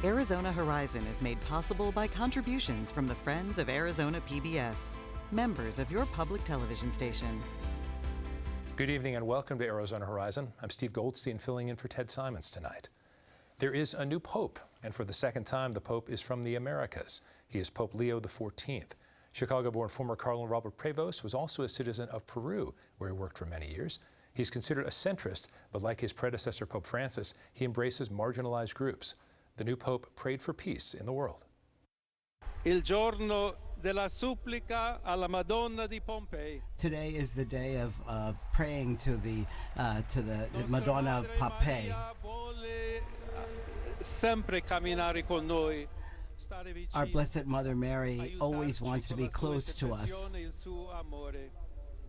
Arizona Horizon is made possible by contributions from the Friends of Arizona PBS, members of your public television station. Good evening and welcome to Arizona Horizon. I'm Steve Goldstein, filling in for Ted Simons tonight. There is a new pope, and for the second time, the pope is from the Americas. He is Pope Leo XIV. Chicago-born former Cardinal Robert Prevost was also a citizen of Peru, where he worked for many years. He's considered a centrist, but like his predecessor, Pope Francis, he embraces marginalized groups. The new pope prayed for peace in the world. Il giorno della supplica alla Madonna di Pompei. Today is the day of praying to the Madonna of Pompeii. Sempre camminare con noi. Our Blessed Mother Mary always wants to be close to us.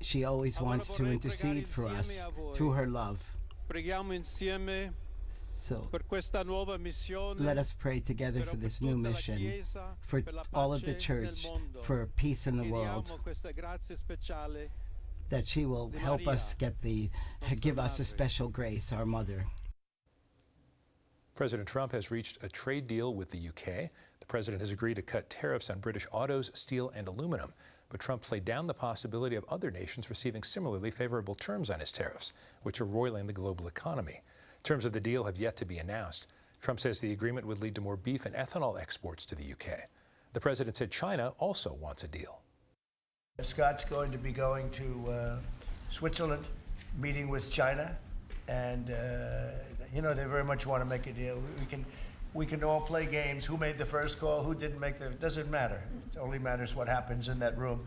She always wants to intercede for us through her love. So let us pray together for this new mission, for all of the church, for peace in the world, that she will help us give us a special grace, our mother. President Trump has reached a trade deal with the UK. The president has agreed to cut tariffs on British autos, steel, and aluminum. But Trump played down the possibility of other nations receiving similarly favorable terms on his tariffs, which are roiling the global economy. Terms of the deal have yet to be announced. Trump says the agreement would lead to more beef and ethanol exports to the UK. The president said China also wants a deal. Scott's going to be going to Switzerland, meeting with China, and they very much want to make a deal. We can all play games. Who made the first call? Who didn't make the? It doesn't matter. It only matters what happens in that room.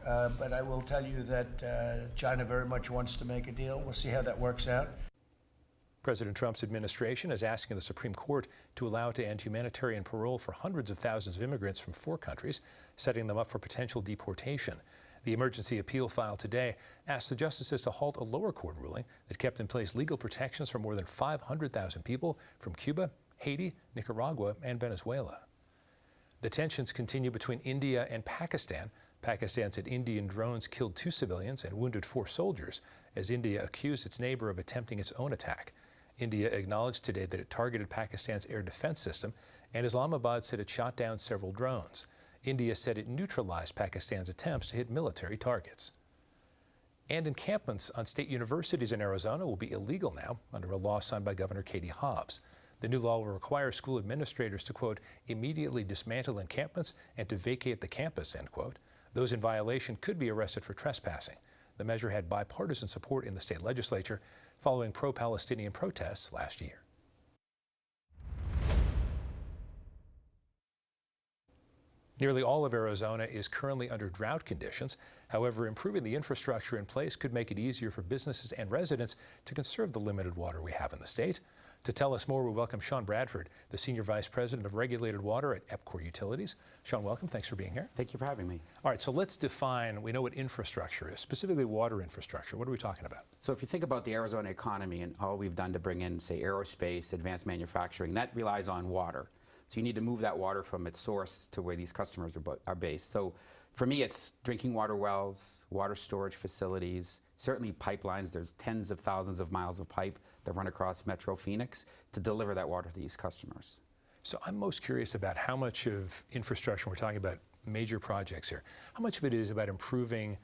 But I will tell you that China very much wants to make a deal. We'll see how that works out. President Trump's administration is asking the Supreme Court to allow to end humanitarian parole for hundreds of thousands of immigrants from 4 countries, setting them up for potential deportation. The emergency appeal filed today asked the justices to halt a lower court ruling that kept in place legal protections for more than 500,000 people from Cuba, Haiti, Nicaragua, and Venezuela. The tensions continue between India and Pakistan. Pakistan said Indian drones killed 2 civilians and wounded 4 soldiers, as India accused its neighbor of attempting its own attack. India acknowledged today that it targeted Pakistan's air defense system, and Islamabad said it shot down several drones. India said it neutralized Pakistan's attempts to hit military targets. And encampments on state universities in Arizona will be illegal now under a law signed by Governor Katie Hobbs. The new law will require school administrators to, quote, immediately dismantle encampments and to vacate the campus, end quote. Those in violation could be arrested for trespassing. The measure had bipartisan support in the state legislature following pro-Palestinian protests last year. Nearly all of Arizona is currently under drought conditions. However, improving the infrastructure in place could make it easier for businesses and residents to conserve the limited water we have in the state. To tell us more, we welcome Sean Bradford, the Senior Vice President of Regulated Water at EPCOR Utilities. Sean, welcome. Thanks for being here. Thank you for having me. All right, so let's define, we know what infrastructure is, specifically water infrastructure. What are we talking about? So if you think about the Arizona economy and all we've done to bring in, say, aerospace, advanced manufacturing, that relies on water. So you need to move that water from its source to where these customers are based. So for me, it's drinking water wells, water storage facilities, certainly pipelines. There's tens of thousands of miles of pipe that run across Metro Phoenix to deliver that water to these customers. So I'm most curious about how much of infrastructure, we're talking about major projects here, how much of it is about improving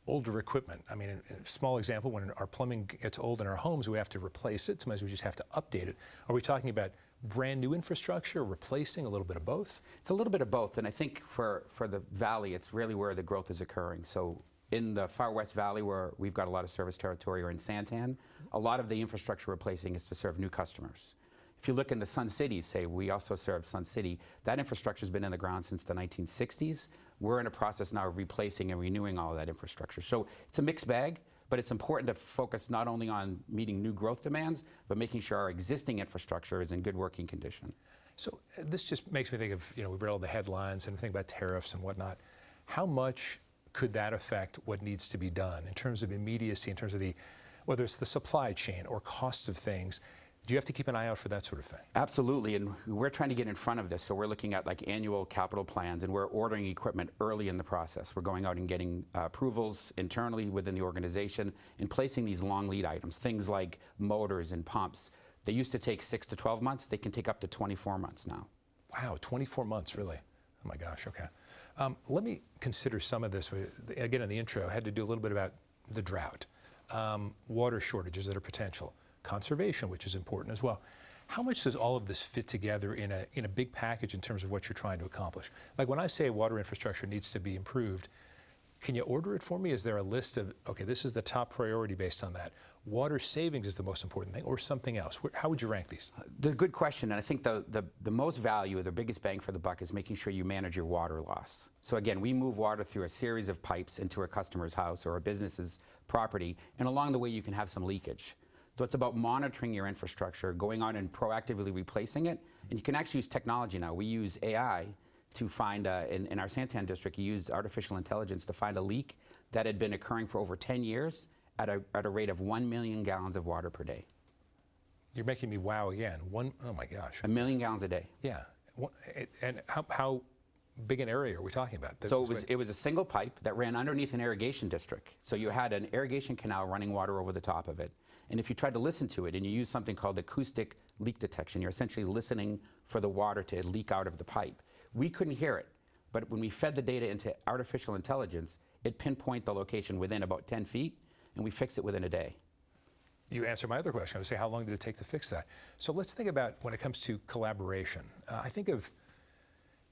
older equipment? I mean, a small example, when our plumbing gets old in our homes, we have to replace it. Sometimes we just have to update it. Are we talking about brand new infrastructure, replacing, a little bit of both? It's a little bit of both, and I think for the valley, it's really where the growth is occurring. So in the far west valley, where we've got a lot of service territory, or in Santan, a lot of the infrastructure replacing is to serve new customers. If you look in the Sun Cities, say, we also serve Sun City, that infrastructure has been in the ground since the 1960s. We're in a process now of replacing and renewing all of that infrastructure. So it's a mixed bag, but it's important to focus not only on meeting new growth demands, but making sure our existing infrastructure is in good working condition. So this just makes me think of, we've read all the headlines and think about tariffs and whatnot. How much could that affect what needs to be done in terms of immediacy, in terms of whether it's the supply chain or costs of things? Do you have to keep an eye out for that sort of thing? Absolutely, and we're trying to get in front of this. So we're looking at like annual capital plans, and we're ordering equipment early in the process. We're going out and getting approvals internally within the organization and placing these long lead items, things like motors and pumps. They used to take 6 to 12 months. They can take up to 24 months now. Wow, 24 months, really? Oh my gosh, okay. Let me consider some of this. Again, in the intro, I had to do a little bit about the drought, water shortages that are potential, conservation, which is important as well. How much does all of this fit together in a big package in terms of what you're trying to accomplish? Like when I say water infrastructure needs to be improved, can you order it for me? Is there a list of, okay, this is the top priority based on that? Water savings is the most important thing, or something else? How would you rank these? The good question, and I think the most value, the biggest bang for the buck is making sure you manage your water loss. So again, we move water through a series of pipes into a customer's house or a business's property, and along the way you can have some leakage. So it's about monitoring your infrastructure, going on and proactively replacing it, and you can actually use technology now. We use AI to find, in our Santan district, you used artificial intelligence to find a leak that had been occurring for over 10 years at a rate of 1 million gallons of water per day. You're making me wow again. Oh my gosh. 1 million gallons a day. Yeah. And how big an area are we talking about? So it was a single pipe that ran underneath an irrigation district. So you had an irrigation canal running water over the top of it. And if you tried to listen to it and you use something called acoustic leak detection, you're essentially listening for the water to leak out of the pipe. We couldn't hear it, but when we fed the data into artificial intelligence, it pinpointed the location within about 10 feet, and we fixed it within a day. You answered my other question. I would say, how long did it take to fix that? So let's think about when it comes to collaboration. I think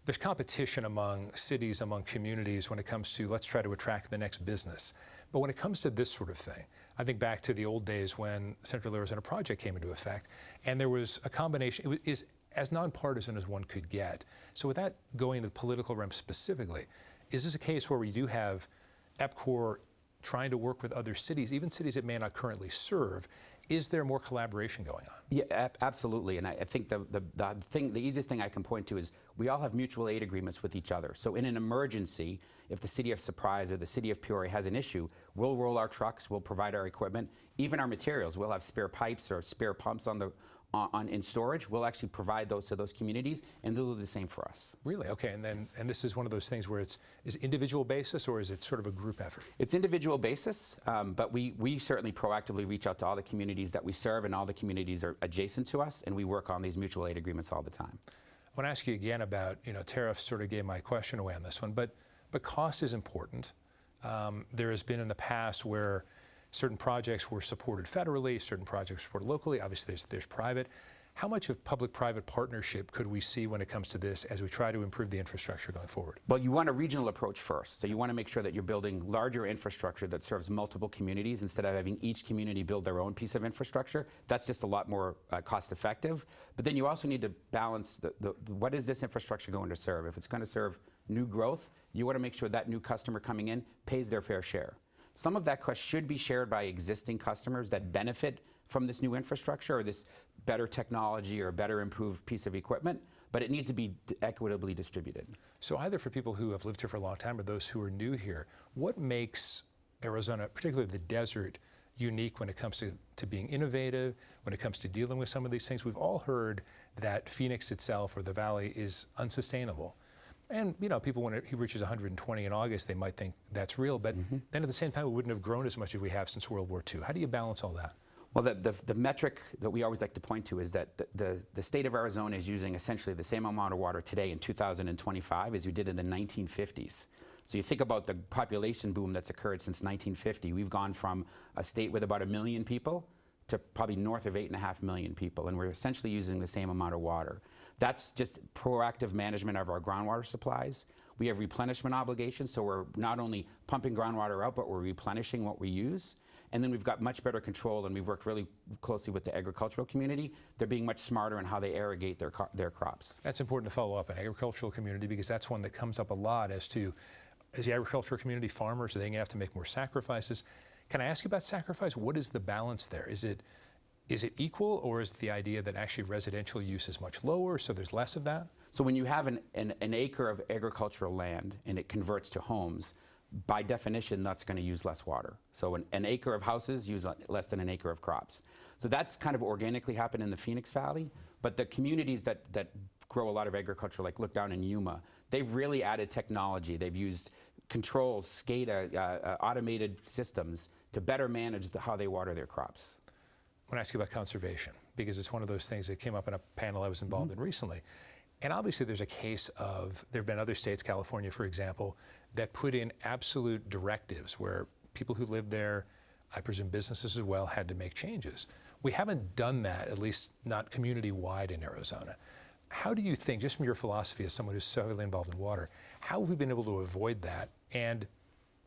there's competition among cities, among communities when it comes to let's try to attract the next business. But when it comes to this sort of thing, I think back to the old days when Central Arizona Project came into effect, and there was a combination. It is as nonpartisan as one could get. So without going to the political realm specifically, is this a case where we do have EPCOR trying to work with other cities, even cities it may not currently serve? Is there more collaboration going on? Yeah, absolutely. And I think the easiest thing I can point to is we all have mutual aid agreements with each other. So in an emergency, if the city of Surprise or the city of Peoria has an issue, we'll roll our trucks, we'll provide our equipment, even our materials. We'll have spare pipes or spare pumps in storage. We'll actually provide those to those communities, and they'll do the same for us. Really? Okay. And this is one of those things where is individual basis, or is it sort of a group effort? It's individual basis, but we certainly proactively reach out to all the communities that we serve, and all the communities are adjacent to us, and we work on these mutual aid agreements all the time. I want to ask you again about, tariffs sort of gave my question away on this one, but cost is important. There has been in the past where certain projects were supported federally, certain projects were supported locally. Obviously, there's private. How much of public-private partnership could we see when it comes to this as we try to improve the infrastructure going forward? Well, you want a regional approach first. So you want to make sure that you're building larger infrastructure that serves multiple communities instead of having each community build their own piece of infrastructure. That's just a lot more cost-effective. But then you also need to balance what is this infrastructure going to serve? If it's going to serve new growth, you want to make sure that new customer coming in pays their fair share. Some of that cost should be shared by existing customers that benefit from this new infrastructure or this better technology or better improved piece of equipment, but it needs to be equitably distributed. So either for people who have lived here for a long time or those who are new here, what makes Arizona, particularly the desert, unique when it comes to being innovative, when it comes to dealing with some of these things? We've all heard that Phoenix itself or the valley is unsustainable. And people, when it reaches 120 in August, they might think that's real, but then at the same time, we wouldn't have grown as much as we have since World War II. How do you balance all that? Well, the metric that we always like to point to is that the state of Arizona is using essentially the same amount of water today in 2025 as you did in the 1950s. So you think about the population boom that's occurred since 1950. We've gone from a state with about 1 million people to probably north of 8.5 million people, and we're essentially using the same amount of water. That's just proactive management of our groundwater supplies. We have replenishment obligations, so we're not only pumping groundwater out, but we're replenishing what we use. And then we've got much better control, and we've worked really closely with the agricultural community. They're being much smarter in how they irrigate their crops. That's important to follow up an agricultural community, because that's one that comes up a lot as the agricultural community, farmers, are they going to have to make more sacrifices? Can I ask you about sacrifice? What is the balance there? Is it equal, or is it the idea that actually residential use is much lower, so there's less of that? So when you have an acre of agricultural land and it converts to homes, by definition, that's going to use less water. So an acre of houses use less than an acre of crops. So that's kind of organically happened in the Phoenix Valley, but the communities that grow a lot of agriculture, like look down in Yuma, they've really added technology. They've used controls, SCADA, automated systems to better manage how they water their crops. I want to ask you about conservation, because it's one of those things that came up in a panel I was involved in recently. And obviously there's a case of, there have been other states, California for example, that put in absolute directives where people who lived there, I presume businesses as well, had to make changes. We haven't done that, at least not community-wide in Arizona. How do you think, just from your philosophy as someone who's so heavily involved in water, how have we been able to avoid that? And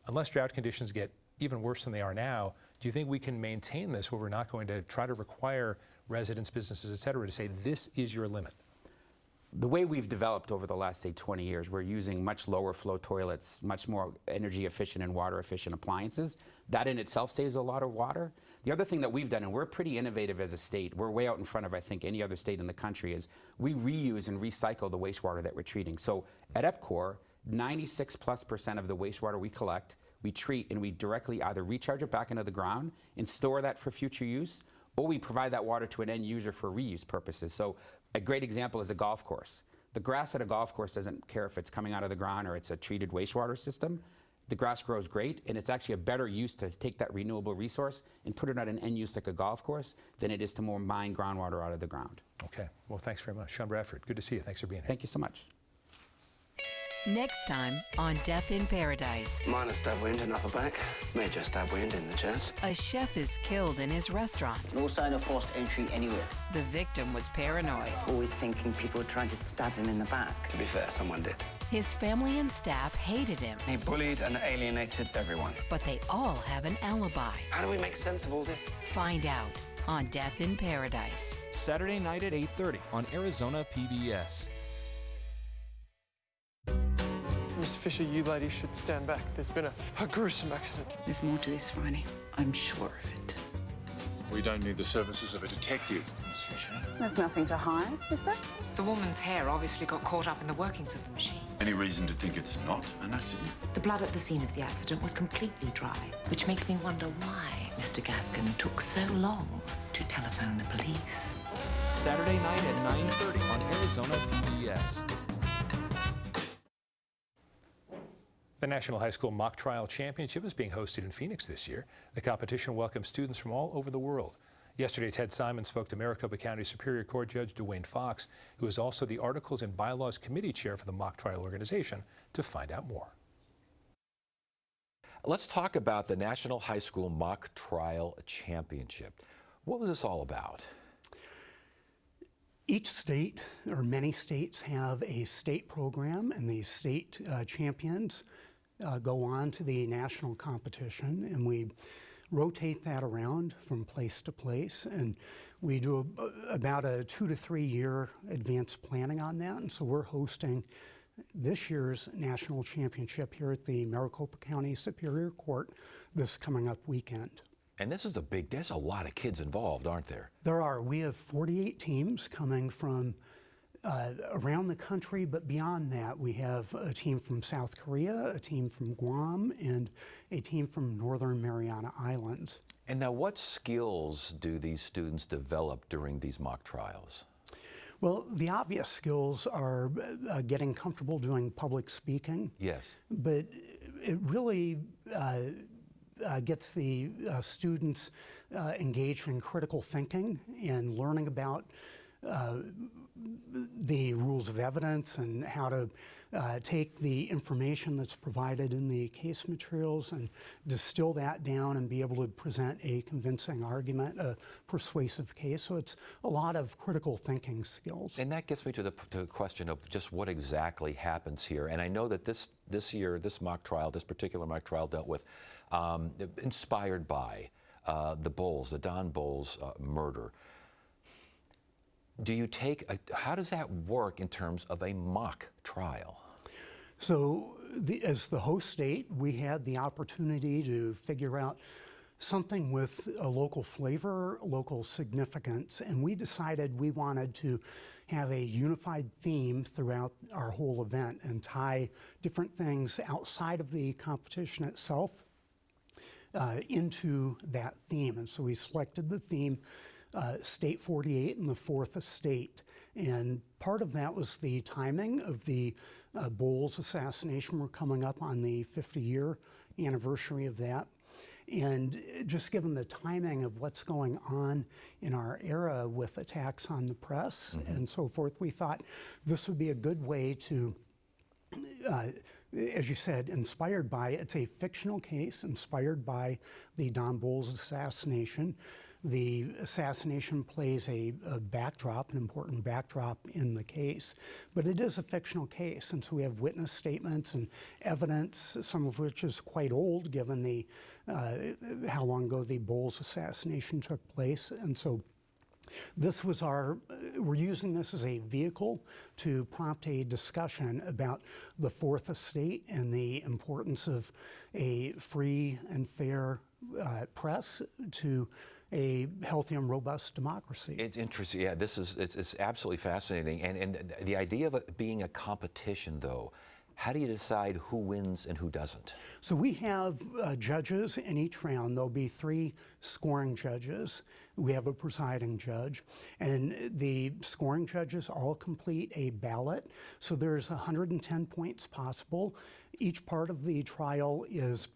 unless drought conditions get even worse than they are now, do you think we can maintain this where we're not going to try to require residents, businesses, et cetera, to say this is your limit? The way we've developed over the last, say, 20 years, we're using much lower flow toilets, much more energy efficient and water efficient appliances. That in itself saves a lot of water. The other thing that we've done, and we're pretty innovative as a state, we're way out in front of, I think, any other state in the country, is we reuse and recycle the wastewater that we're treating. So at EPCOR, 96+% of the wastewater we collect, we treat, and we directly either recharge it back into the ground and store that for future use, or we provide that water to an end user for reuse purposes. So a great example is a golf course. The grass at a golf course doesn't care if it's coming out of the ground or it's a treated wastewater system. The grass grows great, and it's actually a better use to take that renewable resource and put it at an end use like a golf course than it is to more mine groundwater out of the ground. Okay, well, thanks very much. Sean Bradford, good to see you. Thanks for being here. Thank you so much. Next time on Death in Paradise. Minor stab wound in upper back, major stab wound in the chest. A chef is killed in his restaurant. No sign of forced entry anywhere. The victim was paranoid. Always thinking people were trying to stab him in the back. To be fair, someone did. His family and staff hated him. He bullied and alienated everyone. But they all have an alibi. How do we make sense of all this? Find out on Death in Paradise. Saturday night at 8:30 on Arizona PBS. Miss Fisher, you ladies should stand back. There's been a gruesome accident. There's more to this, Ronnie. I'm sure of it. We don't need the services of a detective, Miss Fisher. There's nothing to hide, is there? The woman's hair obviously got caught up in the workings of the machine. Any reason to think it's not an accident? The blood at the scene of the accident was completely dry, which makes me wonder why Mr. Gaskin took so long to telephone the police. Saturday night at 9:30 on Arizona PBS. The National High School Mock Trial Championship is being hosted in Phoenix this year. The competition welcomes students from all over the world. Yesterday, Ted Simon spoke to Maricopa County Superior Court Judge Dwayne Fox, who is also the Articles and Bylaws Committee Chair for the Mock Trial organization, to find out more. Let's talk about the National High School Mock Trial Championship. What was this all about? Each state, or many states, have a state program, and the state champions go on to the national competition, and we rotate that around from place to place, and we do about a 2 to 3 year advanced planning on that. And so we're hosting this year's national championship here at the Maricopa County Superior Court this coming up weekend. And this is there's a lot of kids involved, aren't there? There are. We have 48 teams coming from around the country, but beyond that, we have a team from South Korea, a team from Guam, and a team from Northern Mariana Islands. And now, what skills do these students develop during these mock trials? Well, the obvious skills are getting comfortable doing public speaking. Yes. But it really gets the students engaged in critical thinking and learning about the rules of evidence and how to take the information that's provided in the case materials and distill that down and be able to present a convincing argument, a persuasive case. So it's a lot of critical thinking skills. And that gets me to the question of just what exactly happens here. And I know that this year, this particular mock trial dealt with, inspired by the Don Bolles murder. How does that work in terms of a mock trial? So as the host state, we had the opportunity to figure out something with a local flavor, local significance, and we decided we wanted to have a unified theme throughout our whole event and tie different things outside of the competition itself into that theme. And so we selected the theme State 48 and the Fourth Estate. And part of that was the timing of the Bolles assassination. We're coming up on the 50-year anniversary of that. And just given the timing of what's going on in our era with attacks on the press and so forth, we thought this would be a good way to, as you said, inspired by, it's a fictional case inspired by the Don Bolles assassination. The assassination plays a backdrop, an important backdrop in the case, but it is a fictional case, and so we have witness statements and evidence, some of which is quite old given the how long ago the Bolles assassination took place, and so this was we're using this as a vehicle to prompt a discussion about the Fourth Estate and the importance of a free and fair press to a healthy and robust democracy. It's interesting. Yeah, it's absolutely fascinating. And the idea of it being a competition, though, how do you decide who wins and who doesn't? So we have judges in each round. There'll be 3 scoring judges. We have a presiding judge, and the scoring judges all complete a ballot. So there's 110 points possible. Each part of the trial is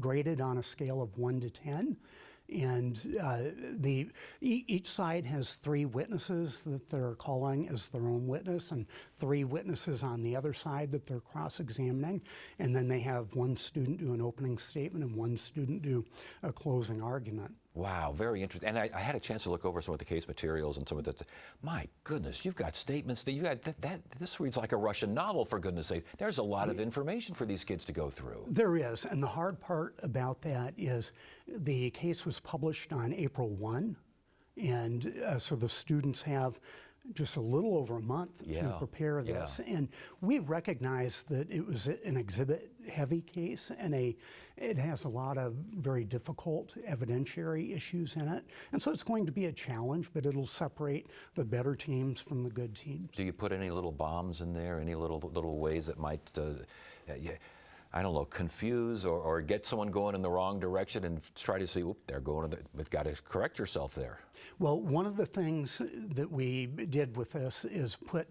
graded on a scale of 1 to 10. And each side has 3 witnesses that they're calling as their own witness, and 3 witnesses on the other side that they're cross-examining. And then they have 1 student do an opening statement and 1 student do a closing argument. Wow, very interesting. And I had a chance to look over some of the case materials and some of the. My goodness, you've got statements that you got. This reads like a Russian novel, for goodness sake. There's a lot of information for these kids to go through. There is, and the hard part about that is the case was published on April 1, and so the students have just a little over a month to prepare this. And we recognize that it was an exhibit-heavy case, and it has a lot of very difficult evidentiary issues in it. And so it's going to be a challenge, but it'll separate the better teams from the good teams. Do you put any little bombs in there, any little ways that might, I don't know, confuse or get someone going in the wrong direction and try to see, oop, they're going, they've got to correct yourself there? Well, one of the things that we did with this is put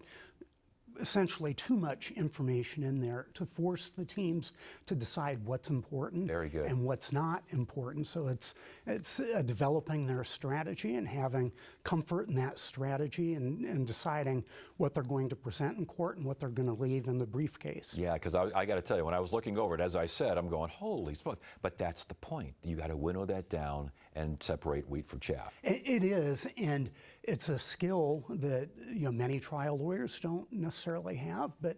essentially too much information in there to force the teams to decide what's important and what's not important. So it's developing their strategy and having comfort in that strategy and deciding what they're going to present in court and what they're going to leave in the briefcase. Yeah, because I got to tell you, when I was looking over it, as I said, I'm going, holy smokes. But that's the point. You got to winnow that down and separate wheat from chaff. It is, and it's a skill that many trial lawyers don't necessarily have, but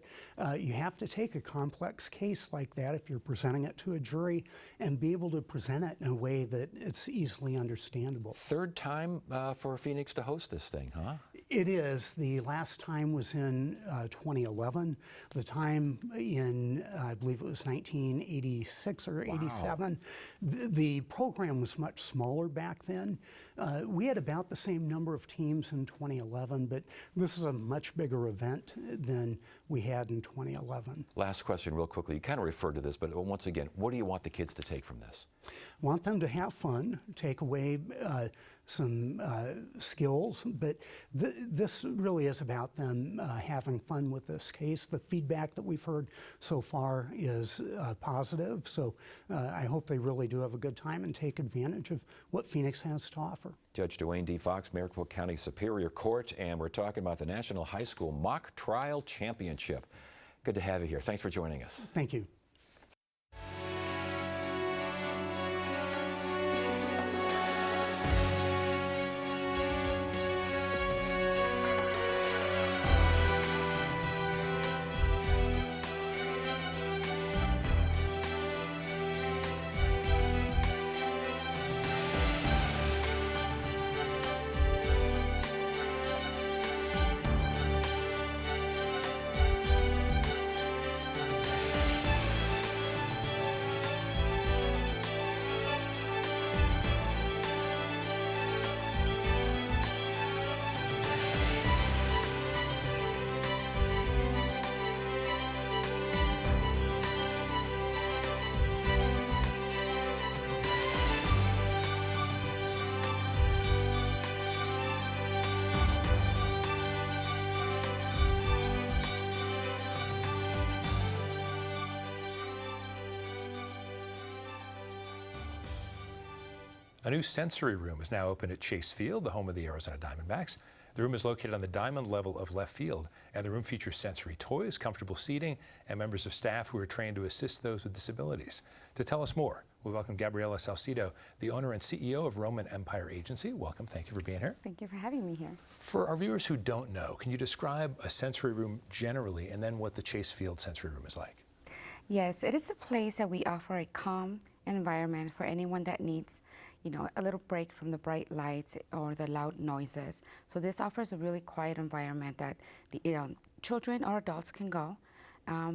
you have to take a complex case like that if you're presenting it to a jury and be able to present it in a way that it's easily understandable. 3rd time for Phoenix to host this thing, huh? It is. The last time was in 2011. The time in, I believe it was 1986 or 87. The program was much smaller back then. We had about the same number of teams in 2011, but this is a much bigger event than we had in 2011. Last question real quickly. You kind of referred to this, but once again, what do you want the kids to take from this? Want them to have fun, take away some skills, but this really is about them having fun with this case. The feedback that we've heard so far is positive, so I hope they really do have a good time and take advantage of what Phoenix has to offer. Judge Dwayne D. Fox, Maricopa County Superior Court, and we're talking about the National High School Mock Trial Championship. Good to have you here. Thanks for joining us. Thank you. A new sensory room is now open at Chase Field, the home of the Arizona Diamondbacks. The room is located on the diamond level of left field, and the room features sensory toys, comfortable seating, and members of staff who are trained to assist those with disabilities. To tell us more, we welcome Gabriela Salcido, the owner and CEO of Roman Empire Agency. Welcome. Thank you for being here. Thank you for having me here. For our viewers who don't know, can you describe a sensory room generally and then what the Chase Field sensory room is like? Yes, it is a place that we offer a calm environment for anyone that needs, a little break from the bright lights or the loud noises. So this offers a really quiet environment that the children or adults can go.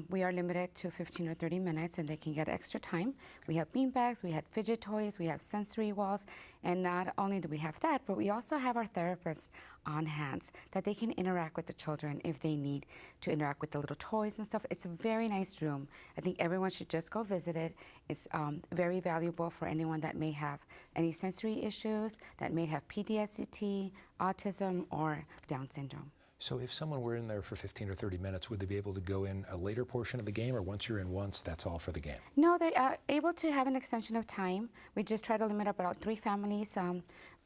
We are limited to 15 or 30 minutes, and they can get extra time. We have beanbags, we have fidget toys, we have sensory walls, and not only do we have that, but we also have our therapists on hand that they can interact with the children if they need to interact with the little toys and stuff. It's a very nice room. I think everyone should just go visit it. It's very valuable for anyone that may have any sensory issues, that may have PDSD, autism, or Down syndrome. So if someone were in there for 15 or 30 minutes, would they be able to go in a later portion of the game, or once you're in once, that's all for the game? No, they're able to have an extension of time. We just try to limit about 3 families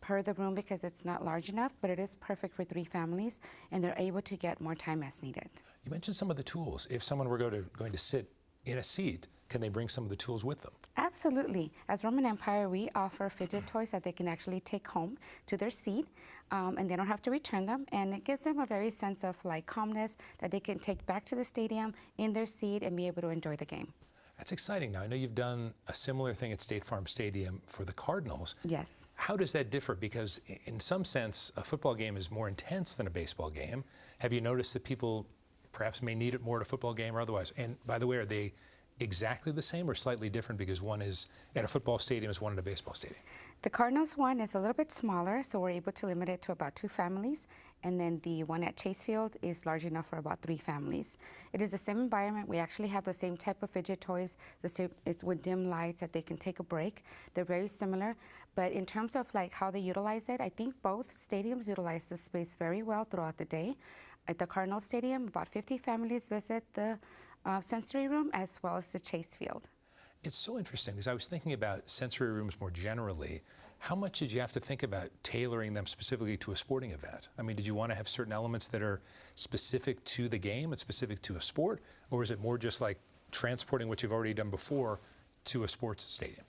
per the room because it's not large enough, but it is perfect for 3 families, and they're able to get more time as needed. You mentioned some of the tools. If someone were going to sit in a seat, can they bring some of the tools with them? Absolutely. As Roman Empire, we offer fidget toys that they can actually take home to their seat, and they don't have to return them. And it gives them a very sense of calmness that they can take back to the stadium in their seat and be able to enjoy the game. That's exciting. Now, I know you've done a similar thing at State Farm Stadium for the Cardinals. Yes. How does that differ? Because in some sense, a football game is more intense than a baseball game. Have you noticed that people perhaps may need it more at a football game or otherwise? And by the way, are they exactly the same or slightly different because one is at a football stadium as one at a baseball stadium? The Cardinals one is a little bit smaller, so we're able to limit it to about 2 families. And then the one at Chase Field is large enough for about 3 families. It is the same environment. We actually have the same type of fidget toys. It's with dim lights that they can take a break. They're very similar. But in terms of how they utilize it, I think both stadiums utilize the space very well throughout the day. At the Cardinal Stadium, about 50 families visit the sensory room as well as the Chase Field. It's so interesting because I was thinking about sensory rooms more generally. How much did you have to think about tailoring them specifically to a sporting event? I mean, did you want to have certain elements that are specific to the game and specific to a sport, or is it more just like transporting what you've already done before to a sports stadium?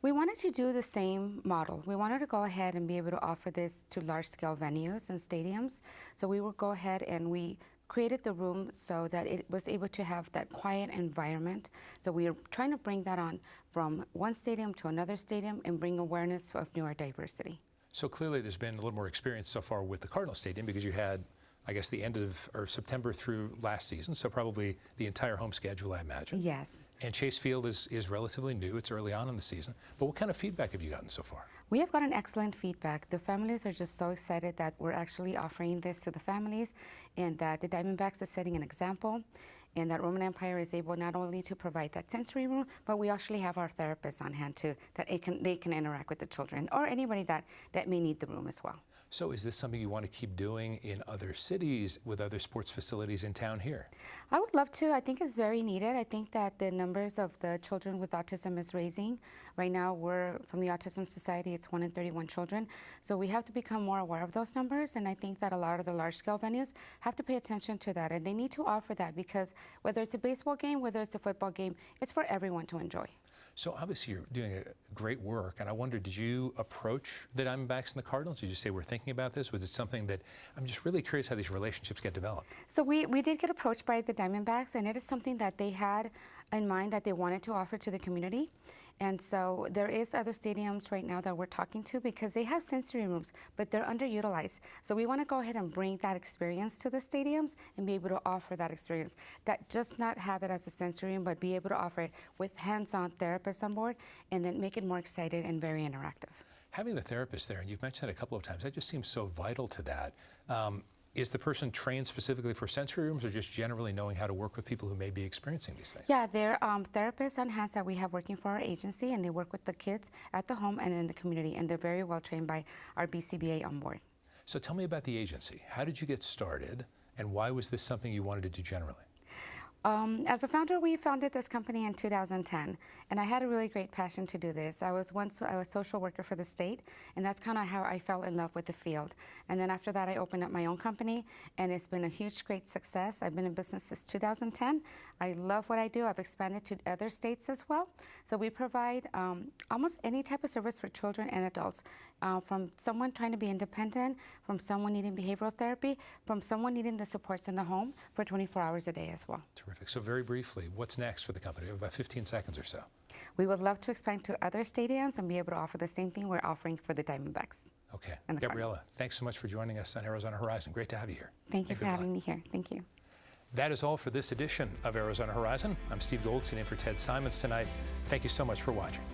We wanted to do the same model. We wanted to go ahead and be able to offer this to large-scale venues and stadiums. So we will go ahead and we created the room so that it was able to have that quiet environment. So we are trying to bring that on from one stadium to another stadium and bring awareness of neurodiversity. So clearly there's been a little more experience so far with the Cardinal Stadium because you had, I guess, the end of September through last season, so probably the entire home schedule, I imagine. Yes. And Chase Field is relatively new. It's early on in the season. But what kind of feedback have you gotten so far? We have gotten excellent feedback. The families are just so excited that we're actually offering this to the families and that the Diamondbacks are setting an example and that Roman Empire is able not only to provide that sensory room, but we actually have our therapists on hand too, that they can interact with the children or anybody that may need the room as well. So is this something you want to keep doing in other cities with other sports facilities in town here? I would love to. I think it's very needed. I think that the numbers of the children with autism is raising. Right now, we're from the Autism Society, it's 1 in 31 children. So we have to become more aware of those numbers, and I think that a lot of the large-scale venues have to pay attention to that, and they need to offer that because whether it's a baseball game, whether it's a football game, it's for everyone to enjoy. So obviously you're doing great work, and I wonder, did you approach the Diamondbacks and the Cardinals? Did you say we're thinking about this? Was it something that, I'm just really curious how these relationships get developed? So we did get approached by the Diamondbacks, and it is something that they had in mind that they wanted to offer to the community. And so there is other stadiums right now that we're talking to because they have sensory rooms, but they're underutilized. So we want to go ahead and bring that experience to the stadiums and be able to offer that experience. That just not have it as a sensory room, but be able to offer it with hands-on therapists on board and then make it more exciting and very interactive. Having the therapist there, and you've mentioned that a couple of times, that just seems so vital to that. Is the person trained specifically for sensory rooms or just generally knowing how to work with people who may be experiencing these things? Yeah, they're therapists on hand that we have working for our agency, and they work with the kids at the home and in the community, and they're very well trained by our BCBA on board. So tell me about the agency. How did you get started, and why was this something you wanted to do generally? As a founder, we founded this company in 2010, and I had a really great passion to do this. I was once a social worker for the state, and that's kind of how I fell in love with the field. And then after that, I opened up my own company, and it's been a huge, great success. I've been in business since 2010. I love what I do. I've expanded to other states as well. So we provide almost any type of service for children and adults, from someone trying to be independent, from someone needing behavioral therapy, from someone needing the supports in the home for 24 hours a day as well. Terrific. So very briefly, what's next for the company? We have about 15 seconds or so. We would love to expand to other stadiums and be able to offer the same thing we're offering for the Diamondbacks. Okay. Gabriela, thanks so much for joining us on Arizona Horizon. Great to have you here. Thank you for having me here. Thank you. That is all for this edition of Arizona Horizon. I'm Steve Goldstein in for Ted Simons tonight. Thank you so much for watching.